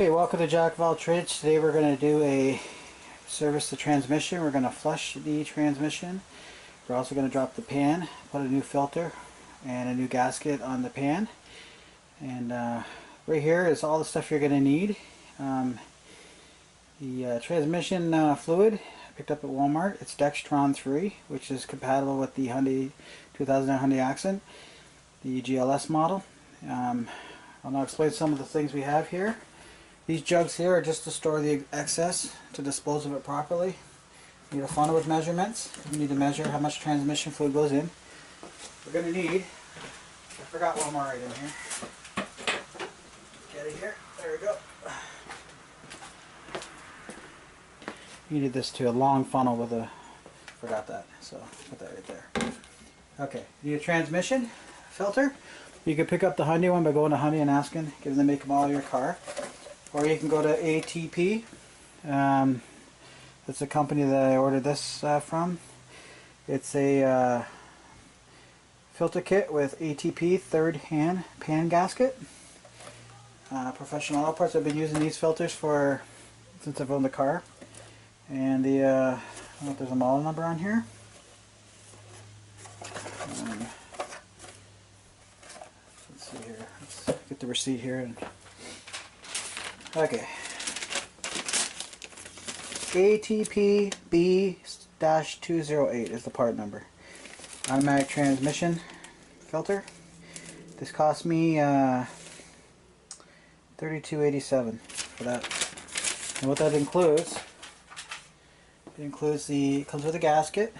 Okay, welcome to Jack of all Trades. Today we're going to do a service the transmission. We're going to flush the transmission. We're also going to drop the pan, put a new filter and a new gasket on the pan. And right here is all the stuff you're going to need. The transmission fluid I picked up at Walmart. It's Dexron 3, which is compatible with the Hyundai 2009 Hyundai Accent, the GLS model. I'll now explain some of the things we have here. These jugs here are just to store the excess, to dispose of it properly. You need a funnel with measurements. You need to measure how much transmission fluid goes in. We're going to need, I forgot one more item here. Get it here. There we go. You need this too, a long funnel with a, forgot that, so put that right there. Okay, you need a transmission filter. You can pick up the Hyundai one by going to Hyundai and asking, give them the make and model of your car. Or you can go to ATP. That's the company that I ordered this from. It's a filter kit with ATP third hand pan gasket. Professional auto parts. I've been using these filters since I've owned the car. And the I don't know if there's a model number on here. Let's see here. Let's get the receipt here. Okay. ATP B-208 is the part number. Automatic transmission filter. This cost me $32.87 for that. And what that includes, comes with a gasket,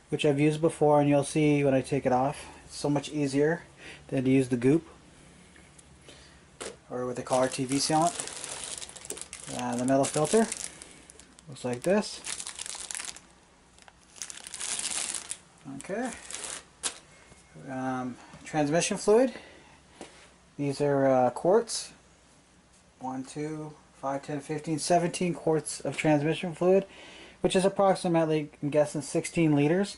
which I've used before, and you'll see when I take it off. It's so much easier than to use the goop, or what they call RTV sealant. The metal filter looks like this. Okay. Transmission fluid. These are quarts. 1, 2, 5, 10, 15, 17 quarts of transmission fluid, which is approximately, I'm guessing, 16 liters.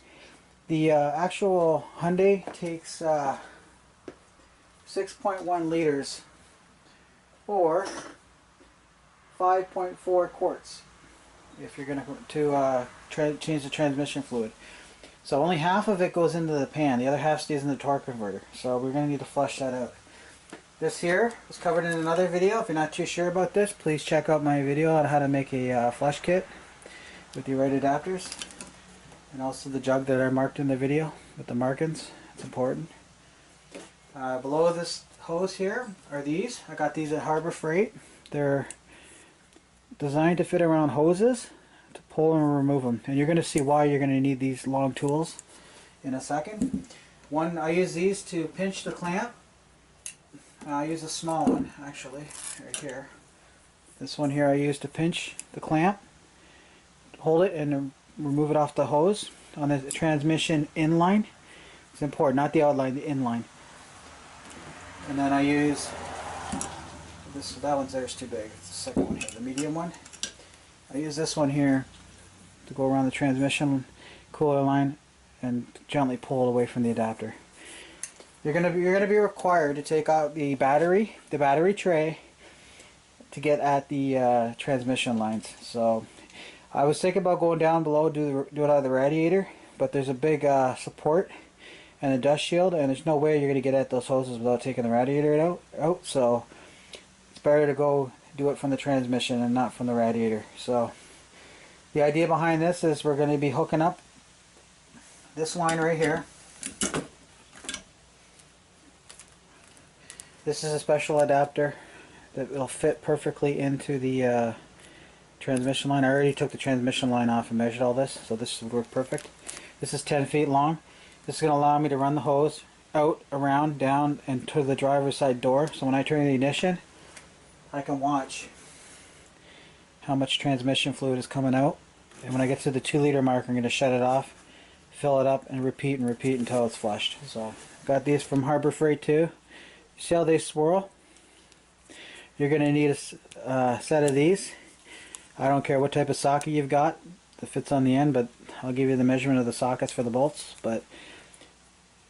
The actual Hyundai takes 6.1 liters or 5.4 quarts if you're going to change the transmission fluid. So only half of it goes into the pan, the other half stays in the torque converter. So we're going to need to flush that out. This here was covered in another video. If you're not too sure about this, please check out my video on how to make a flush kit with the right adapters, and also the jug that I marked in the video with the markings. It's important. Below this hose here are these. I got these at Harbor Freight. They're designed to fit around hoses to pull and remove them, and you're going to see why you're going to need these long tools in a second. One, I use these to pinch the clamp. I use a small one actually right here. This one here I use to pinch the clamp, hold it and remove it off the hose on the transmission inline. It's important, not the outline, the inline. And then I use this. That one's there is too big. It's the second one here, the medium one. I use this one here to go around the transmission cooler line and gently pull it away from the adapter. You're gonna be required to take out the battery tray to get at the transmission lines. So I was thinking about going down below, do it out of the radiator, but there's a big support and a dust shield, and there's no way you're gonna get at those hoses without taking the radiator out. So it's better to go do it from the transmission and not from the radiator. So the idea behind this is we're going to be hooking up this line right here. This is a special adapter that will fit perfectly into the transmission line. I already took the transmission line off and measured all this, so this would work perfect. This is 10 feet long. This is going to allow me to run the hose out, around, down, and to the driver's side door. So when I turn the ignition, I can watch how much transmission fluid is coming out. And when I get to the 2 liter mark, I'm going to shut it off, fill it up, and repeat until it's flushed. So got these from Harbor Freight too. See how they swirl? You're going to need a set of these. I don't care what type of socket you've got that fits on the end, but I'll give you the measurement of the sockets for the bolts. But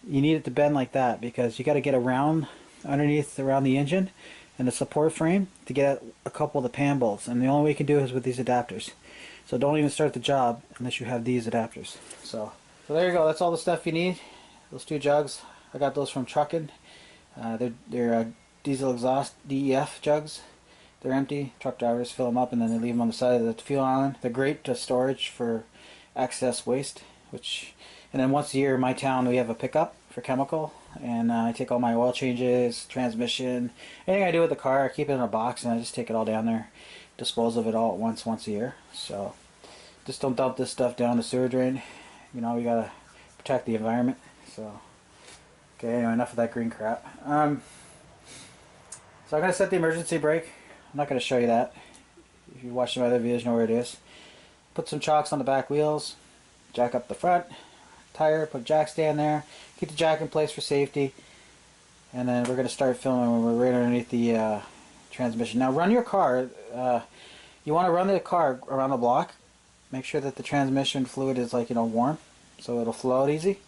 you need it to bend like that because you got to get around underneath around the engine and the support frame to get a couple of the pan bolts, and the only way you can do it is with these adapters. So don't even start the job unless you have these adapters. So there you go, that's all the stuff you need. Those 2 jugs, I got those from Truckin'. They're diesel exhaust DEF jugs. They're empty. Truck drivers fill them up and then they leave them on the side of the fuel island. They're great storage for excess waste. And then once a year in my town we have a pickup for chemical, and I take all my oil changes, transmission, anything I do with the car, I keep it in a box and I just take it all down there, dispose of it all at once a year. So just don't dump this stuff down the sewer drain. You know, we gotta protect the environment. So okay, anyway, enough of that green crap. So I'm gonna set the emergency brake. I'm not going to show you that. If you watch my other videos, you know where it is. Put some chocks on the back wheels, jack up the front tire, put a jack stand there, keep the jack in place for safety, and then we're going to start filming when we're right underneath the transmission. Now run your car, you want to run the car around the block, make sure that the transmission fluid is warm, so it'll flow out easy,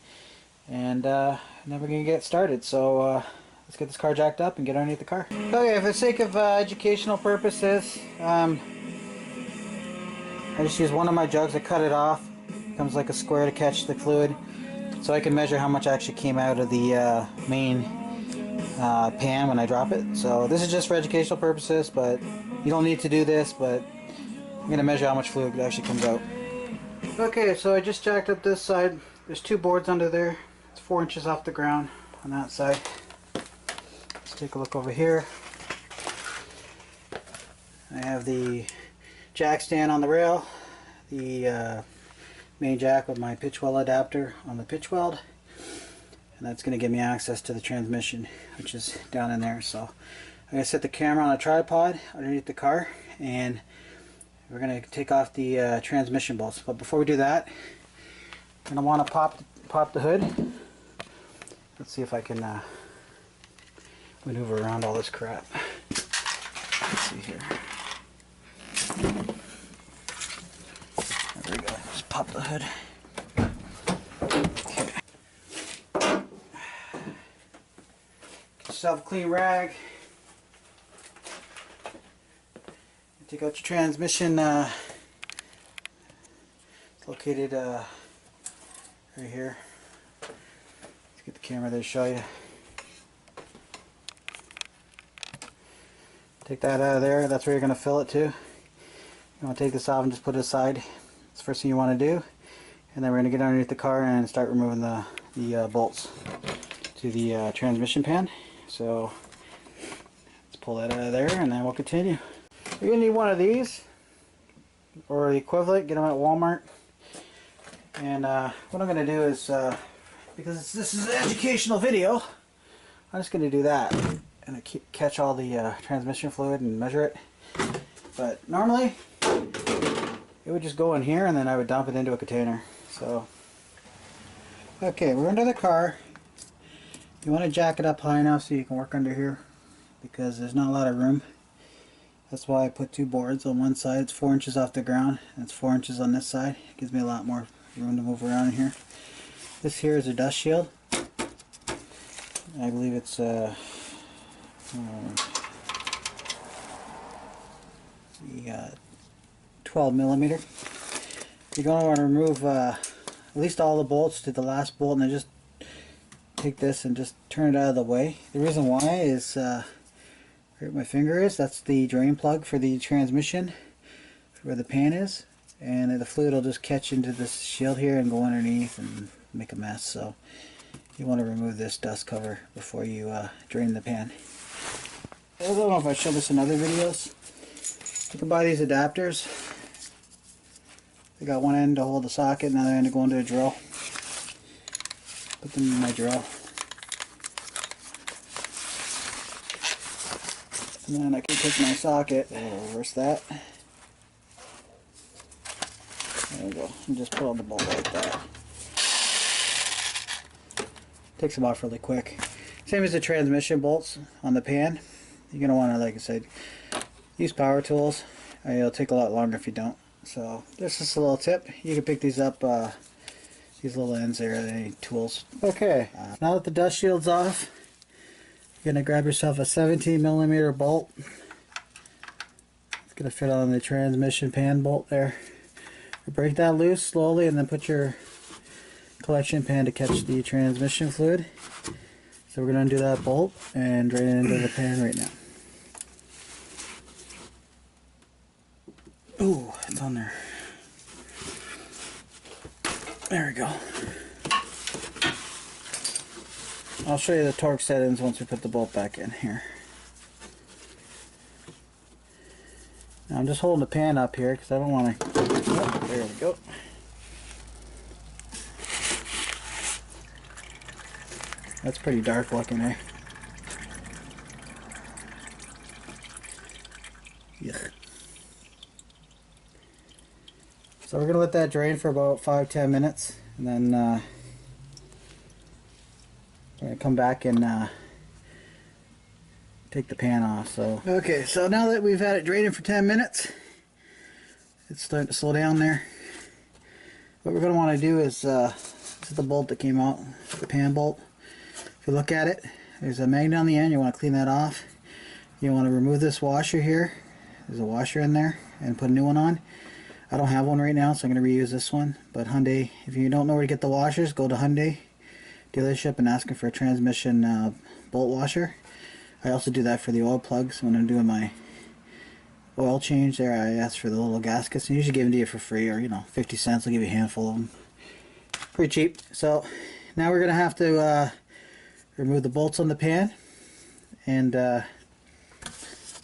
and then we're going to get started. So let's get this car jacked up and get underneath the car. Okay, for the sake of educational purposes, I just use one of my jugs. I cut it off. It comes like a square to catch the fluid, so I can measure how much actually came out of the main pan when I drop it. So this is just for educational purposes, but you don't need to do this, but I'm going to measure how much fluid actually comes out. Okay, so I just jacked up this side. There's 2 boards under there. It's 4 inches off the ground on that side. Take a look over here. I have the jack stand on the rail, the main jack with my pitch weld adapter on the pitch weld, and that's going to give me access to the transmission, which is down in there. So I'm going to set the camera on a tripod underneath the car, and we're going to take off the transmission bolts. But before we do that, I'm going to want to pop the hood. Let's see if I can maneuver around all this crap. Let's see here. There we go. Just pop the hood. Okay. Get yourself a clean rag. Take out your transmission. It's located right here. Let's get the camera there to show you. Take that out of there. That's where you're going to fill it to. You want to take this off and just put it aside. That's the first thing you want to do. And then we're going to get underneath the car and start removing the bolts to the transmission pan. So let's pull that out of there and then we'll continue. You're going to need one of these or the equivalent. Get them at Walmart. And what I'm going to do is, because this is an educational video, I'm just going to do that. And I catch all the transmission fluid and measure it. But normally it would just go in here and then I would dump it into a container. So okay, we're under the car. You want to jack it up high enough so you can work under here, because there's not a lot of room. That's why I put 2 boards on one side. It's 4 inches off the ground and it's 4 inches on this side. It gives me a lot more room to move around in here. This here is a dust shield. I believe it's the 12 millimeter. You're going to want to remove at least all the bolts to the last bolt, and then just take this and just turn it out of the way. The reason why is where my finger is, that's the drain plug for the transmission, where the pan is, and the fluid will just catch into this shield here and go underneath and make a mess. So you want to remove this dust cover before you drain the pan. I don't know if I showed this in other videos. You can buy these adapters. They got one end to hold the socket and the other end to go into a drill. Put them in my drill. And then I can take my socket and reverse that. There we go. And just pull on the bolt like that. Takes them off really quick. Same as the transmission bolts on the pan. You're going to want to, like I said, use power tools. It'll take a lot longer if you don't. So this is a little tip. You can pick these up, these little ends there, any tools. Okay, now that the dust shield's off, You're going to grab yourself a 17mm bolt. It's going to fit on the transmission pan bolt there. Break that loose slowly and then put your collection pan to catch the transmission fluid. So we're going to undo that bolt and drain it into the pan right now. Ooh, it's on there. There we go. I'll show you the torque settings once we put the bolt back in here. Now I'm just holding the pan up here because I don't want to... Oh, there we go. That's pretty dark looking, eh? Yeah. So we're going to let that drain for about 5-10 minutes, and then we're going to come back and take the pan off. So okay, so now that we've had it draining for 10 minutes, it's starting to slow down there. What we're going to want to do is, this is the bolt that came out, the pan bolt. If you look at it, there's a magnet on the end. You want to clean that off. You want to remove this washer here. There's a washer in there, and put a new one on. I don't have one right now, so I'm going to reuse this one. But Hyundai, if you don't know where to get the washers, go to Hyundai dealership and ask them for a transmission bolt washer. I also do that for the oil plugs. When I'm doing my oil change there, I ask for the little gaskets. I usually give them to you for free, or 50 cents. I'll give you a handful of them. Pretty cheap. So now we're going to have to remove the bolts on the pan. And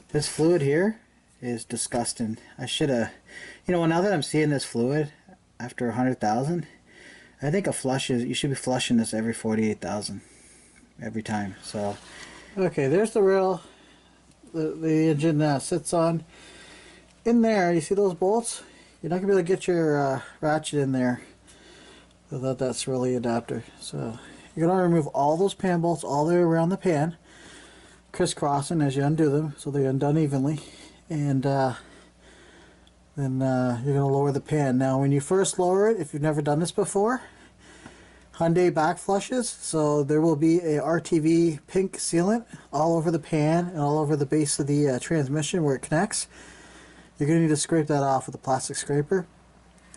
this fluid here is disgusting. I should have... now that I'm seeing this fluid after 100,000, I think a flush is, you should be flushing this every 48,000 every time. So okay, there's the rail the engine sits on. In there, you see those bolts? You're not gonna be able to get your ratchet in there without that swirly adapter. So you're gonna remove all those pan bolts all the way around the pan, crisscrossing as you undo them so they're undone evenly, and then you're going to lower the pan. Now when you first lower it, if you've never done this before, Hyundai back flushes, so there will be a RTV pink sealant all over the pan and all over the base of the transmission where it connects. You're going to need to scrape that off with a plastic scraper,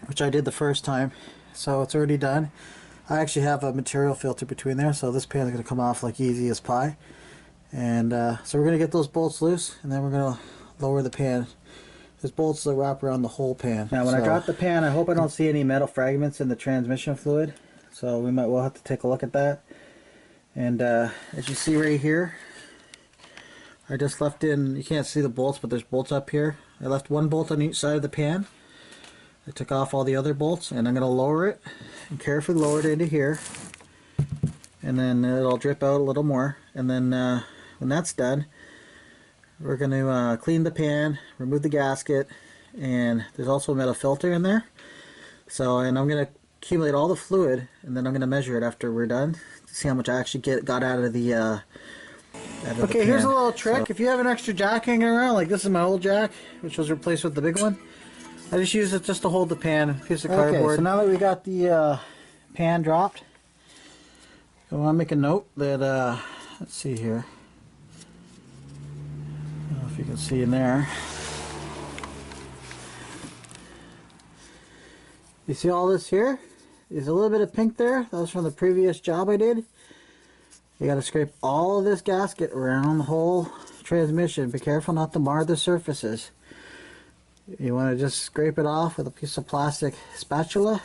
which I did the first time, so it's already done. I actually have a material filter between there, so this pan is going to come off like easy as pie. And so we're going to get those bolts loose, and then we're going to lower the pan. There's bolts that wrap around the whole pan. Now when I drop the pan, I hope I don't see any metal fragments in the transmission fluid. So we'll have to take a look at that. And as you see right here, I just left in, you can't see the bolts, but there's bolts up here. I left one bolt on each side of the pan. I took off all the other bolts, and I'm going to lower it and carefully lower it into here. And then it'll drip out a little more. And then when that's done, we're going to clean the pan, remove the gasket, and there's also a metal filter in there. So, and I'm going to accumulate all the fluid, and then I'm going to measure it after we're done to see how much I actually got out of the okay, here's a little trick. So, if you have an extra jack hanging around, like this is my old jack, which was replaced with the big one, I just use it just to hold the pan, piece of cardboard. Okay, so now that we got the pan dropped, I want to make a note that, let's see here. If you can see in there, you see all this here? There's a little bit of pink there. That was from the previous job I did. You got to scrape all of this gasket around the whole transmission. Be careful not to mar the surfaces. You want to just scrape it off with a piece of plastic spatula.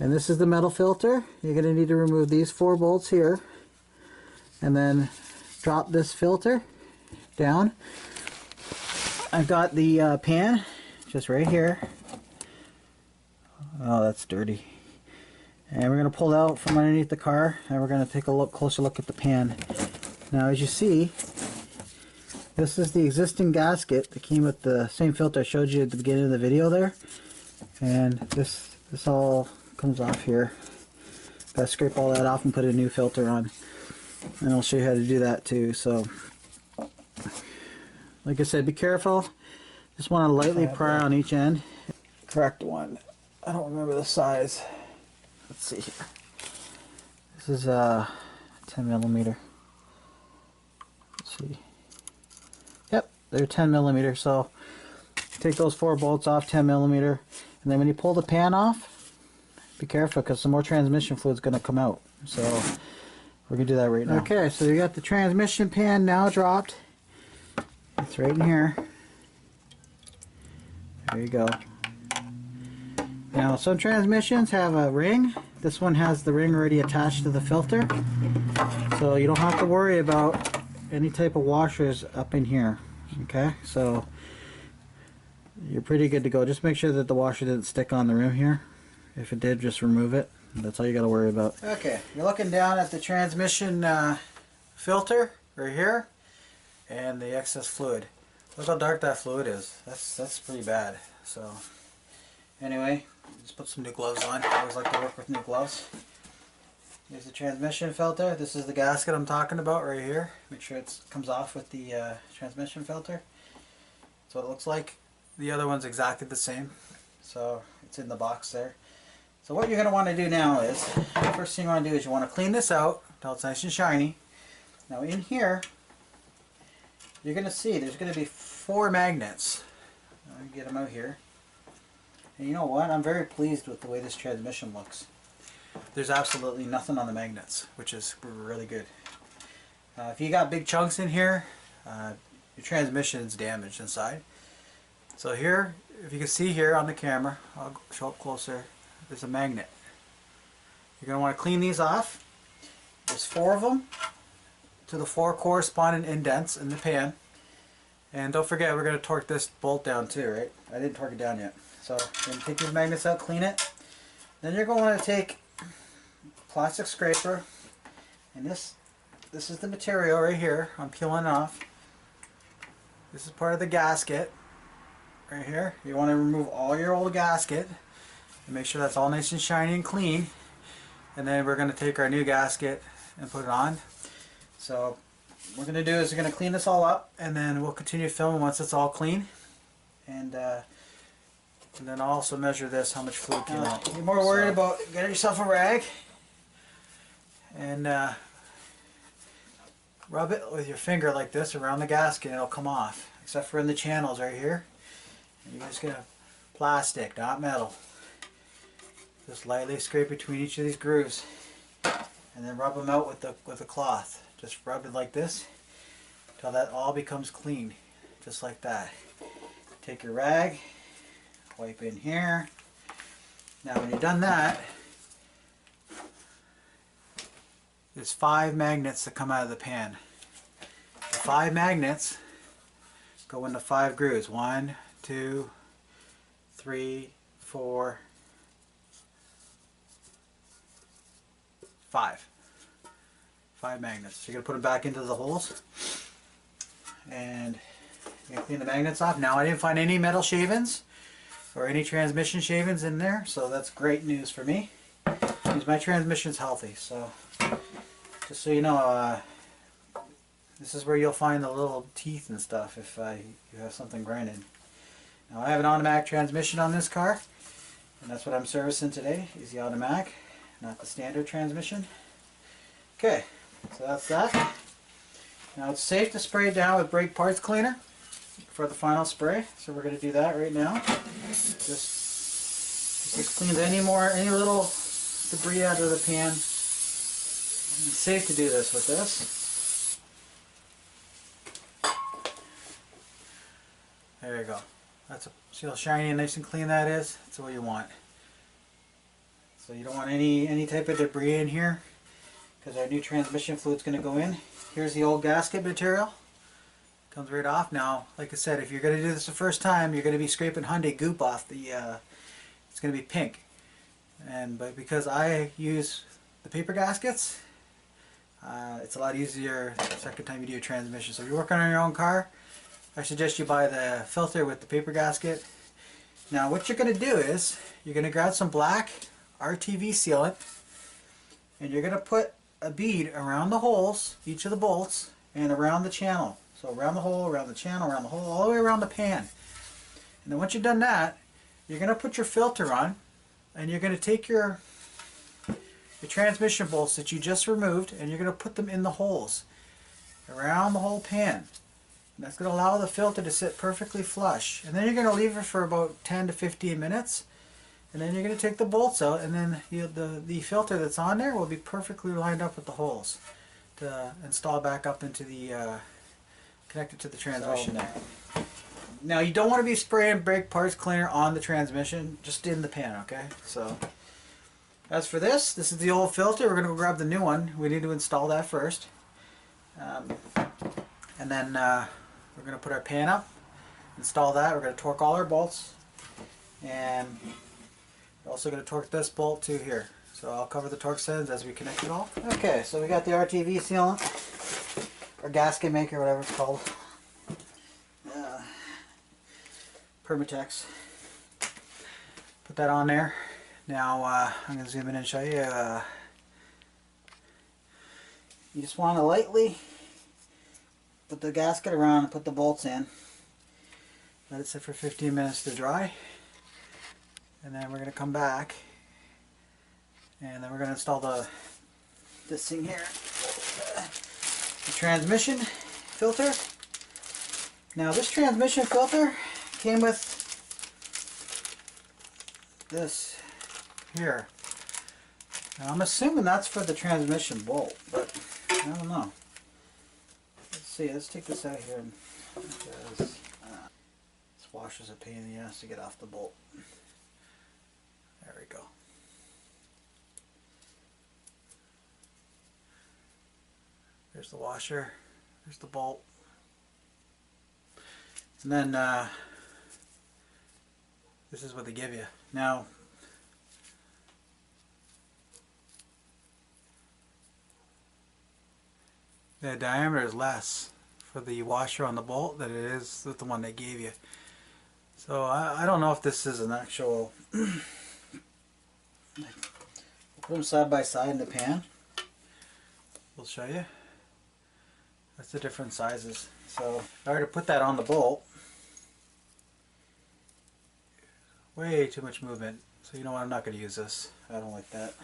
And this is the metal filter. You're going to need to remove these 4 bolts here, and then drop this filter down. I've got the pan just right here. Oh, that's dirty. And we're going to pull it out from underneath the car, and we're going to take a closer look at the pan. Now as you see, this is the existing gasket that came with the same filter I showed you at the beginning of the video there. And this all comes off here. Gotta scrape all that off and put a new filter on. And I'll show you how to do that too. So like I said, be careful. Just want to lightly pry on each end. Correct one. I don't remember the size. Let's see here. This is 10 millimeter. see. Yep, they're 10 millimeter. So take those 4 bolts off, 10 millimeter, and then when you pull the pan off, be careful because some more transmission fluid is going to come out. So we're going to do that right now. Okay, so you got the transmission pan now dropped. It's right in here. There you go. Now some transmissions have a ring. This one has the ring already attached to the filter. So you don't have to worry about any type of washers up in here. Okay, so you're pretty good to go. Just make sure that the washer didn't stick on the rim here. If it did, just remove it. That's all you got to worry about. Okay, you're looking down at the transmission filter right here and the excess fluid. Look how dark that fluid is. That's pretty bad. So anyway, just put some new gloves on. I always like to work with new gloves. Here's the transmission filter. This is the gasket I'm talking about right here. Make sure it comes off with the transmission filter. That's what it looks like. The other one's exactly the same. So it's in the box there. So what you're going to want to do now is, the first thing you want to do is you want to clean this out until it's nice and shiny. Now in here, you're going to see there's going to be 4 magnets. Let me get them out here. And you know what? I'm very pleased with the way this transmission looks. There's absolutely nothing on the magnets, which is really good. If you got big chunks in here, your transmission is damaged inside. So here, if you can see here on the camera, I'll show up closer, there's a magnet. You're going to want to clean these off. There's 4 of them to the 4 corresponding indents in the pan. And don't forget, we're going to torque this bolt down too, right? I didn't torque it down yet. So you're going to take these magnets out, clean it. Then you're going to want to take plastic scraper, and this is the material right here. I'm peeling it off. This is part of the gasket right here. You want to remove all your old gasket and make sure that's all nice and shiny and clean. And then we're going to take our new gasket and put it on. So what we're going to do is we're going to clean this all up, and then we'll continue filming once it's all clean. And then I'll also measure this, how much fluid came out. You're more worried about getting yourself a rag and rub it with your finger like this around the gasket, and it'll come off, except for in the channels right here. And you're just gonna plastic, not metal. Just lightly scrape between each of these grooves, and then rub them out with a cloth. Just rub it like this until that all becomes clean, just like that. Take your rag, wipe in here. Now when you've done that, there's 5 magnets that come out of the pan. The 5 magnets go into 5 grooves. 1, 2, 3, 4, 5. 5 magnets. So you're going to put them back into the holes. And you're going to clean the magnets off. Now I didn't find any metal shavings or any transmission shavings in there, so that's great news for me. Because my transmission's healthy. So just so you know, this is where you'll find the little teeth and stuff if you have something grinding. Now I have an automatic transmission on this car, and that's what I'm servicing today, is the automatic, not the standard transmission. Okay, so that's that. Now it's safe to spray it down with brake parts cleaner for the final spray, so we're going to do that right now. Just cleans any little debris out of the pan. It's safe to do this with this. There you go. See how shiny and nice and clean that is? That's what you want. So you don't want any type of debris in here, because our new transmission fluid's going to go in. Here's the old gasket material. Comes right off. Now, like I said, if you're going to do this the first time, you're going to be scraping Hyundai goop off the. It's going to be pink. But because I use the paper gaskets, it's a lot easier the second time you do a transmission. So if you're working on your own car, I suggest you buy the filter with the paper gasket. Now what you're going to do is, you're going to grab some black RTV sealant, and you're going to put a bead around the holes, each of the bolts, and around the channel. So around the hole, around the channel, around the hole, all the way around the pan. And then once you've done that, you're going to put your filter on, and you're going to take your transmission bolts that you just removed, and you're going to put them in the holes. around the whole pan. And that's going to allow the filter to sit perfectly flush. And then you're going to leave it for about 10 to 15 minutes. And then you're going to take the bolts out, and then the filter that's on there will be perfectly lined up with the holes to install back up into the connected to the transmission there. Now you don't want to be spraying brake parts cleaner on the transmission, just in the pan, okay? So as for this is the old filter. We're going to go grab the new one. We need to install that first. And then we're going to put our pan up, install that. We're going to torque all our bolts, and we're also going to torque this bolt to here. So I'll cover the torque settings as we connect it all. Okay, so we got the RTV sealant, or gasket maker, whatever it's called. Permatex. Put that on there. Now I'm going to zoom in and show you. You just want to lightly put the gasket around and put the bolts in. Let it sit for 15 minutes to dry. And then we're going to come back. And then we're going to install this thing here. The transmission filter. Now this transmission filter came with this here. Now I'm assuming that's for the transmission bolt, but I don't know. Let's see, let's take this out here, because this washer's a pain in the ass to get off the bolt. There we go. There's the washer, there's the bolt. And then this is what they give you. Now, the diameter is less for the washer on the bolt than it is with the one they gave you. So I don't know if this is an actual... Put them side by side in the pan. We'll show you. That's the different sizes. So if I were to put that on the bolt, way too much movement. So you know what, I'm not going to use this. I don't like that.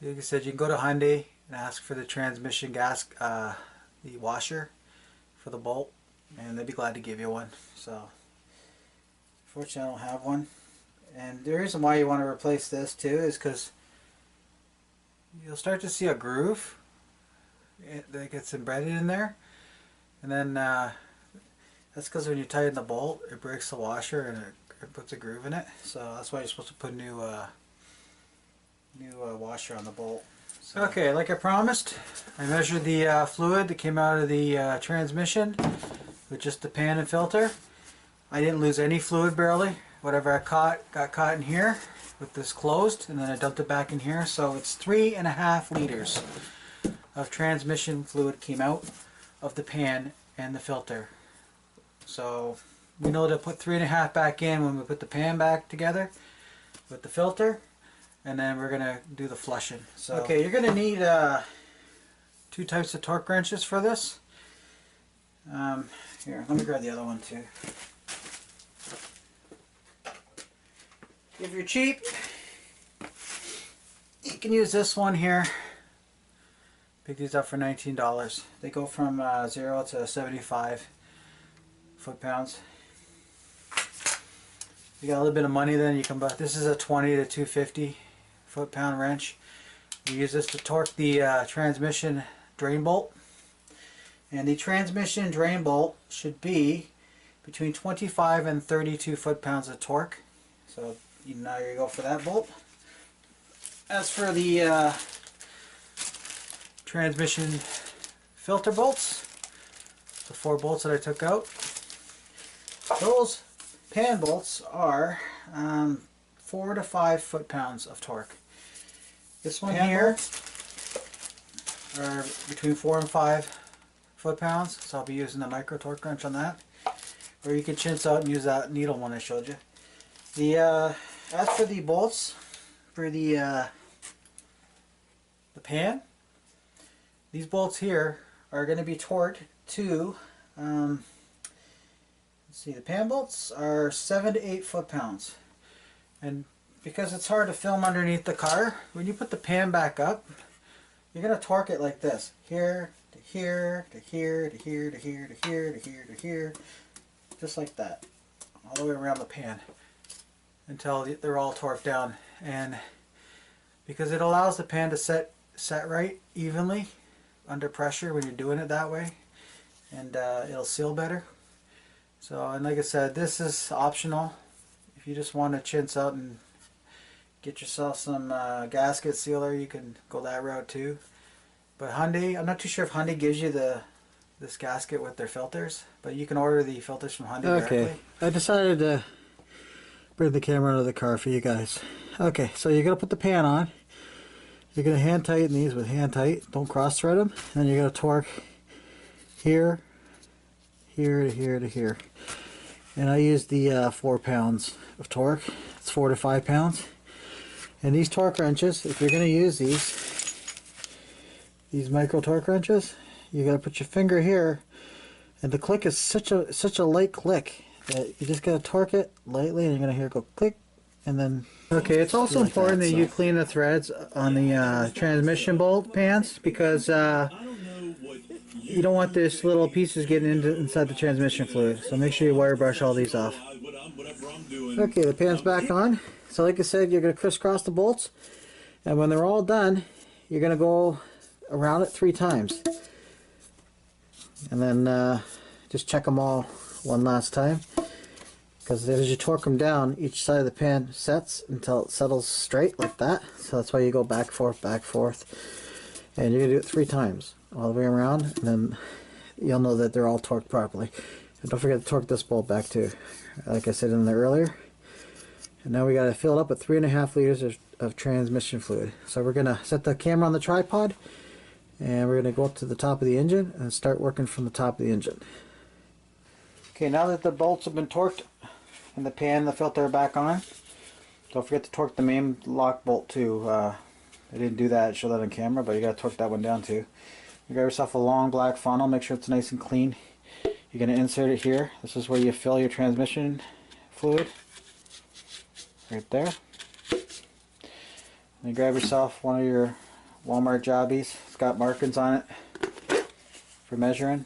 Like I said, you can go to Hyundai and ask for the transmission the washer for the bolt, and they'd be glad to give you one. So unfortunately I don't have one. And the reason why you want to replace this too is because you'll start to see a groove that gets embedded in there, and then that's because when you tighten the bolt, it breaks the washer and it puts a groove in it. So that's why you're supposed to put a new washer on the bolt. So. Okay, like I promised, I measured the fluid that came out of the transmission with just the pan and filter. I didn't lose any fluid barely. Whatever I got caught in here with this closed, and then I dumped it back in here. So it's 3.5 liters of transmission fluid came out of the pan and the filter. So we know to put 3.5 back in when we put the pan back together with the filter, and then we're going to do the flushing. So okay, you're going to need 2 types of torque wrenches for this. Here, let me grab the other one too. If you're cheap, you can use this one here. Pick these up for $19. They go from 0 to 75 foot-pounds. You got a little bit of money, then you can buy. This is a 20 to 250 foot-pound wrench. We use this to torque the transmission drain bolt. And the transmission drain bolt should be between 25 and 32 foot-pounds of torque. So now you go for that bolt. As for the transmission filter bolts, the 4 bolts that I took out, those pan bolts are 4 to 5 foot-pounds of torque. This one here are between 4 and 5 foot-pounds, so I'll be using the micro torque wrench on that. Or you can chintz out and use that needle one I showed you. The as for the bolts for the pan, these bolts here are going to be torqued to let's see, the pan bolts are 7 to 8 foot-pounds, and because it's hard to film underneath the car, when you put the pan back up, you're going to torque it like this. Here, to here, to here, to here, to here, to here, to here, to here. Just like that. All the way around the pan. Until they're all torqued down. And because it allows the pan to set right evenly under pressure when you're doing it that way. And it'll seal better. So, and like I said, this is optional. If you just want to chintz out and get yourself some gasket sealer, you can go that route too. But Hyundai, I'm not too sure if Hyundai gives you this gasket with their filters, but you can order the filters from Hyundai directly. I decided to bring the camera out of the car for you guys. Okay, so you're going to put the pan on. You're going to hand tighten these with hand tight. Don't cross thread them. And you're going to torque here, here to here to here. And I use the 4 pounds of torque. It's 4 to 5 pounds. And these torque wrenches, if you're going to use these micro torque wrenches, you got to put your finger here, and the click is such a light click that you just got to torque it lightly, and you're going to hear it go click, and then. Okay, it's also important that you clean the threads on the transmission bolt pans, because you don't want this little pieces getting inside the transmission fluid. So make sure you wire brush all these off. Okay, the pan's back on. So like I said, you're going to crisscross the bolts, and when they're all done, you're going to go around it 3 times. And then just check them all one last time. Because as you torque them down, each side of the pan sets until it settles straight like that. So that's why you go back, forth, and you're going to do it 3 times all the way around, and then you'll know that they're all torqued properly. And don't forget to torque this bolt back too, like I said in there earlier. And now we got to fill it up with 3.5 liters of transmission fluid. So we're going to set the camera on the tripod, and we're going to go up to the top of the engine and start working from the top of the engine. Okay, now that the bolts have been torqued and the pan, the filter are back on, don't forget to torque the main lock bolt too. I didn't do that, show that on camera, but you got to torque that one down too. You got yourself a long black funnel, make sure it's nice and clean. You're going to insert it here. This is where you fill your transmission fluid. Right there. And you grab yourself one of your Walmart jobbies. It's got markings on it for measuring.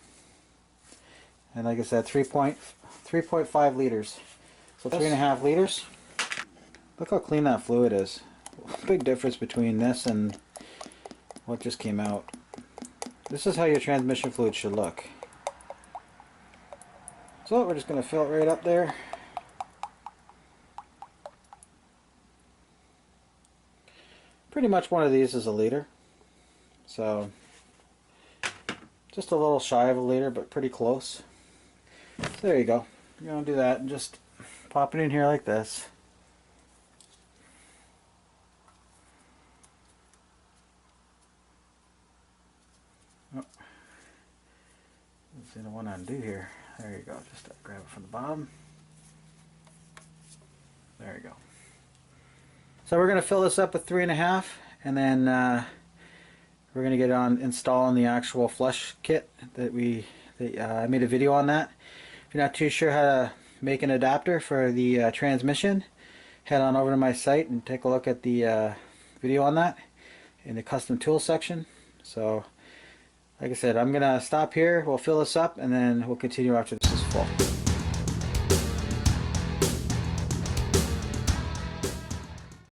And like I said, 3.5 liters. So 3.5 liters. Look how clean that fluid is. Big difference between this and what just came out. This is how your transmission fluid should look. So we're just going to fill it right up there. Pretty much one of these is a liter. So just a little shy of a liter, but pretty close. So there you go. You're going to do that and just pop it in here like this. Oh. Let's see the one undo here. There you go. Just grab it from the bottom. There you go. So we're going to fill this up with 3.5, and then we're going to get on installing the actual flush kit that I made a video on that. If you're not too sure how to make an adapter for the transmission, head on over to my site and take a look at the video on that in the custom tools section. So like I said, I'm going to stop here, we'll fill this up, and then we'll continue after this is full.